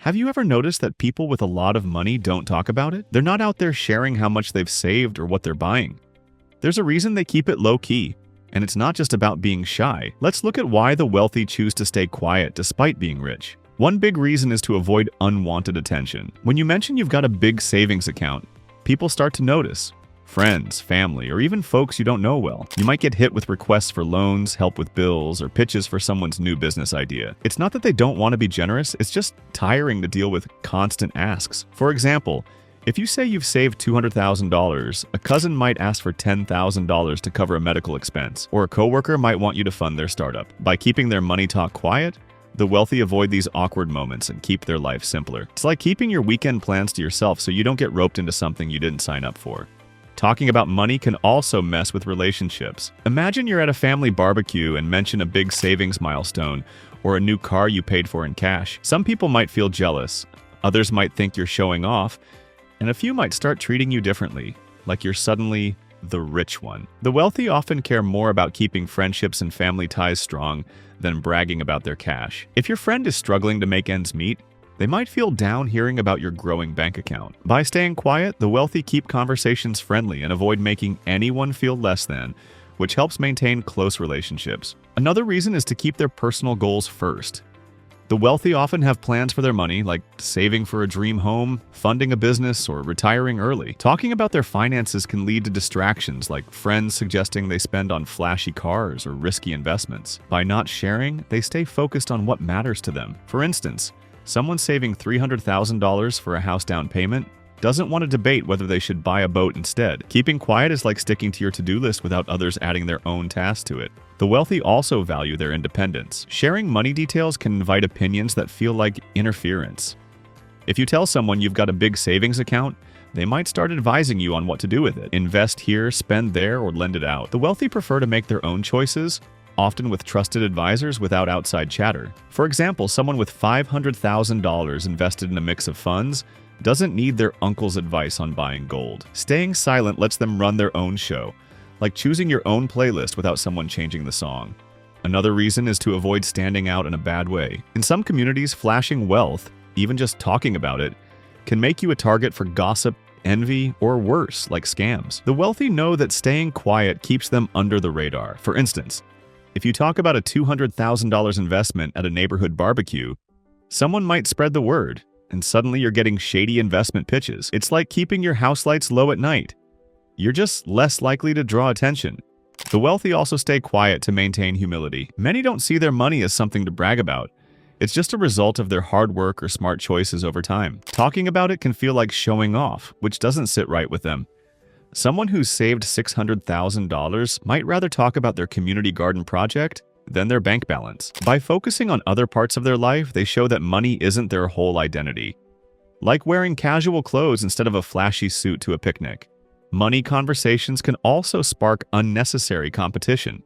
Have you ever noticed that people with a lot of money don't talk about it? They're not out there sharing how much they've saved or what they're buying. There's a reason they keep it low-key, and it's not just about being shy. Let's look at why the wealthy choose to stay quiet despite being rich. One big reason is to avoid unwanted attention. When you mention you've got a big savings account, people start to notice. Friends, family, or even folks you don't know well. You might get hit with requests for loans, help with bills, or pitches for someone's new business idea. It's not that they don't want to be generous, it's just tiring to deal with constant asks. For example, if you say you've saved $200,000, a cousin might ask for $10,000 to cover a medical expense, or a coworker might want you to fund their startup. By keeping their money talk quiet, the wealthy avoid these awkward moments and keep their life simpler. It's like keeping your weekend plans to yourself so you don't get roped into something you didn't sign up for. Talking about money can also mess with relationships. Imagine you're at a family barbecue and mention a big savings milestone or a new car you paid for in cash. Some people might feel jealous, others might think you're showing off, and a few might start treating you differently, like you're suddenly the rich one. The wealthy often care more about keeping friendships and family ties strong than bragging about their cash. If your friend is struggling to make ends meet, they might feel down hearing about your growing bank account. By staying quiet, the wealthy keep conversations friendly and avoid making anyone feel less than, which helps maintain close relationships. Another reason is to keep their personal goals first. The wealthy often have plans for their money, like saving for a dream home, funding a business, or retiring early. Talking about their finances can lead to distractions, like friends suggesting they spend on flashy cars or risky investments. By not sharing, they stay focused on what matters to them. For instance, someone saving $300,000 for a house down payment doesn't want to debate whether they should buy a boat instead. Keeping quiet is like sticking to your to-do list without others adding their own tasks to it. The wealthy also value their independence. Sharing money details can invite opinions that feel like interference. If you tell someone you've got a big savings account, they might start advising you on what to do with it. Invest here, spend there, or lend it out. The wealthy prefer to make their own choices, often with trusted advisors without outside chatter. For example, someone with $500,000 invested in a mix of funds doesn't need their uncle's advice on buying gold. Staying silent lets them run their own show, like choosing your own playlist without someone changing the song. Another reason is to avoid standing out in a bad way. In some communities, flashing wealth, even just talking about it, can make you a target for gossip, envy, or worse, like scams. The wealthy know that staying quiet keeps them under the radar. For instance, if you talk about a $200,000 investment at a neighborhood barbecue, someone might spread the word, and suddenly you're getting shady investment pitches. It's like keeping your house lights low at night. You're just less likely to draw attention. The wealthy also stay quiet to maintain humility. Many don't see their money as something to brag about. It's just a result of their hard work or smart choices over time. Talking about it can feel like showing off, which doesn't sit right with them. Someone who's saved $600,000 might rather talk about their community garden project than their bank balance. By focusing on other parts of their life, they show that money isn't their whole identity. Like wearing casual clothes instead of a flashy suit to a picnic. Money conversations can also spark unnecessary competition.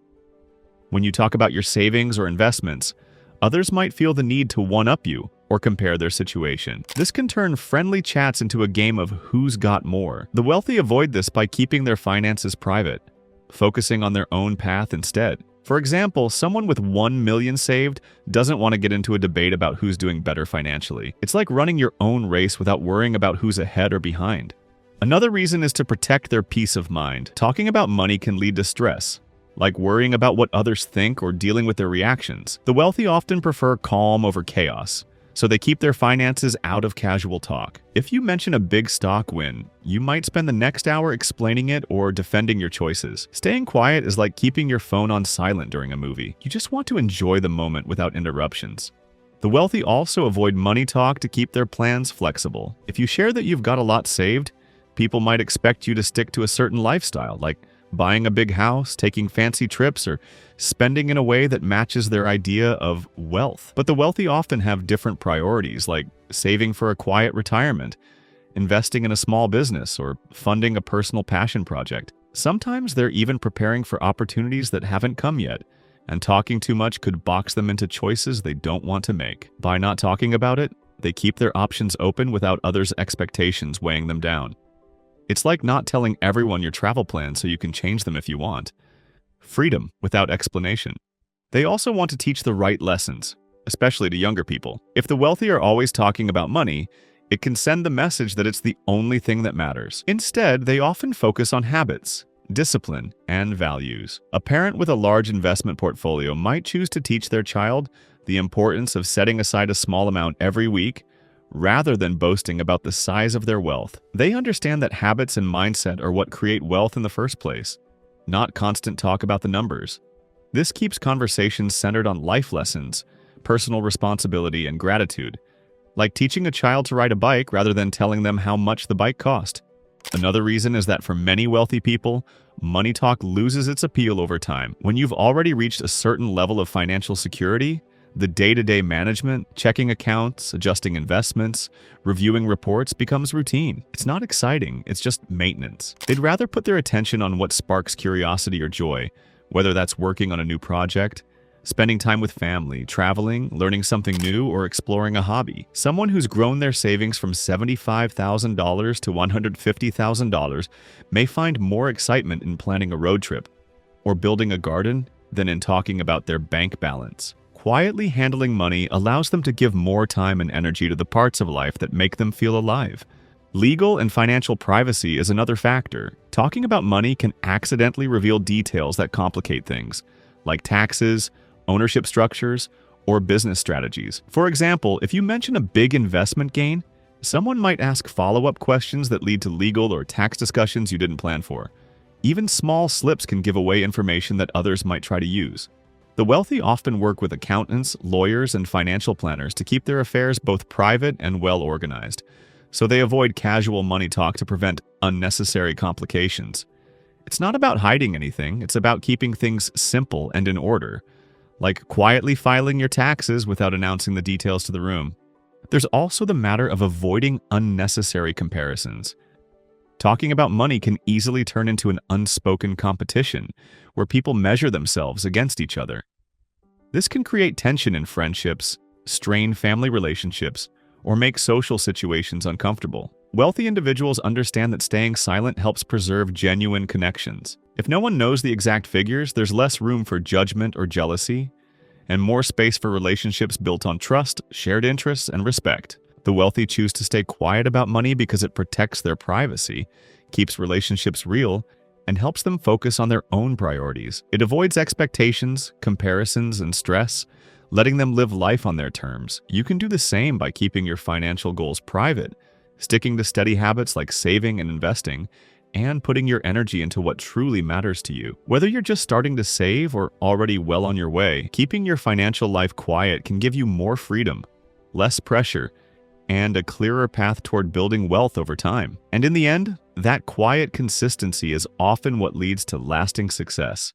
When you talk about your savings or investments, others might feel the need to one-up you or compare their situation. This can turn friendly chats into a game of who's got more. The wealthy avoid this by keeping their finances private, focusing on their own path instead. For example, someone with $1 million saved doesn't want to get into a debate about who's doing better financially. It's like running your own race without worrying about who's ahead or behind. Another reason is to protect their peace of mind. Talking about money can lead to stress, like worrying about what others think or dealing with their reactions. The wealthy often prefer calm over chaos, so they keep their finances out of casual talk. If you mention a big stock win, you might spend the next hour explaining it or defending your choices. Staying quiet is like keeping your phone on silent during a movie. You just want to enjoy the moment without interruptions. The wealthy also avoid money talk to keep their plans flexible. If you share that you've got a lot saved, people might expect you to stick to a certain lifestyle, like buying a big house, taking fancy trips, or spending in a way that matches their idea of wealth. But the wealthy often have different priorities, like saving for a quiet retirement, investing in a small business, or funding a personal passion project. Sometimes they're even preparing for opportunities that haven't come yet, and talking too much could box them into choices they don't want to make. By not talking about it, they keep their options open without others' expectations weighing them down. It's like not telling everyone your travel plans so you can change them if you want. Freedom without explanation. They also want to teach the right lessons, especially to younger people. If the wealthy are always talking about money, it can send the message that it's the only thing that matters. Instead, they often focus on habits, discipline, and values. A parent with a large investment portfolio might choose to teach their child the importance of setting aside a small amount every week rather than boasting about the size of their wealth. They understand that habits and mindset are what create wealth in the first place, not constant talk about the numbers. This keeps conversations centered on life lessons, personal responsibility, and gratitude, like teaching a child to ride a bike rather than telling them how much the bike cost. Another reason is that for many wealthy people, money talk loses its appeal over time. When you've already reached a certain level of financial security, the day-to-day management, checking accounts, adjusting investments, reviewing reports becomes routine. It's not exciting, it's just maintenance. They'd rather put their attention on what sparks curiosity or joy, whether that's working on a new project, spending time with family, traveling, learning something new, or exploring a hobby. Someone who's grown their savings from $75,000 to $150,000 may find more excitement in planning a road trip or building a garden than in talking about their bank balance. Quietly handling money allows them to give more time and energy to the parts of life that make them feel alive. Legal and financial privacy is another factor. Talking about money can accidentally reveal details that complicate things, like taxes, ownership structures, or business strategies. For example, if you mention a big investment gain, someone might ask follow-up questions that lead to legal or tax discussions you didn't plan for. Even small slips can give away information that others might try to use. The wealthy often work with accountants, lawyers, and financial planners to keep their affairs both private and well-organized, so they avoid casual money talk to prevent unnecessary complications. It's not about hiding anything, it's about keeping things simple and in order, like quietly filing your taxes without announcing the details to the room. There's also the matter of avoiding unnecessary comparisons. Talking about money can easily turn into an unspoken competition, where people measure themselves against each other. This can create tension in friendships, strain family relationships, or make social situations uncomfortable. Wealthy individuals understand that staying silent helps preserve genuine connections. If no one knows the exact figures, there's less room for judgment or jealousy, and more space for relationships built on trust, shared interests, and respect. The wealthy choose to stay quiet about money because it protects their privacy, keeps relationships real, and helps them focus on their own priorities. It avoids expectations, comparisons, and stress, letting them live life on their terms. You can do the same by keeping your financial goals private, sticking to steady habits like saving and investing, and putting your energy into what truly matters to you. Whether you're just starting to save or already well on your way, keeping your financial life quiet can give you more freedom, less pressure, and a clearer path toward building wealth over time. And in the end, that quiet consistency is often what leads to lasting success.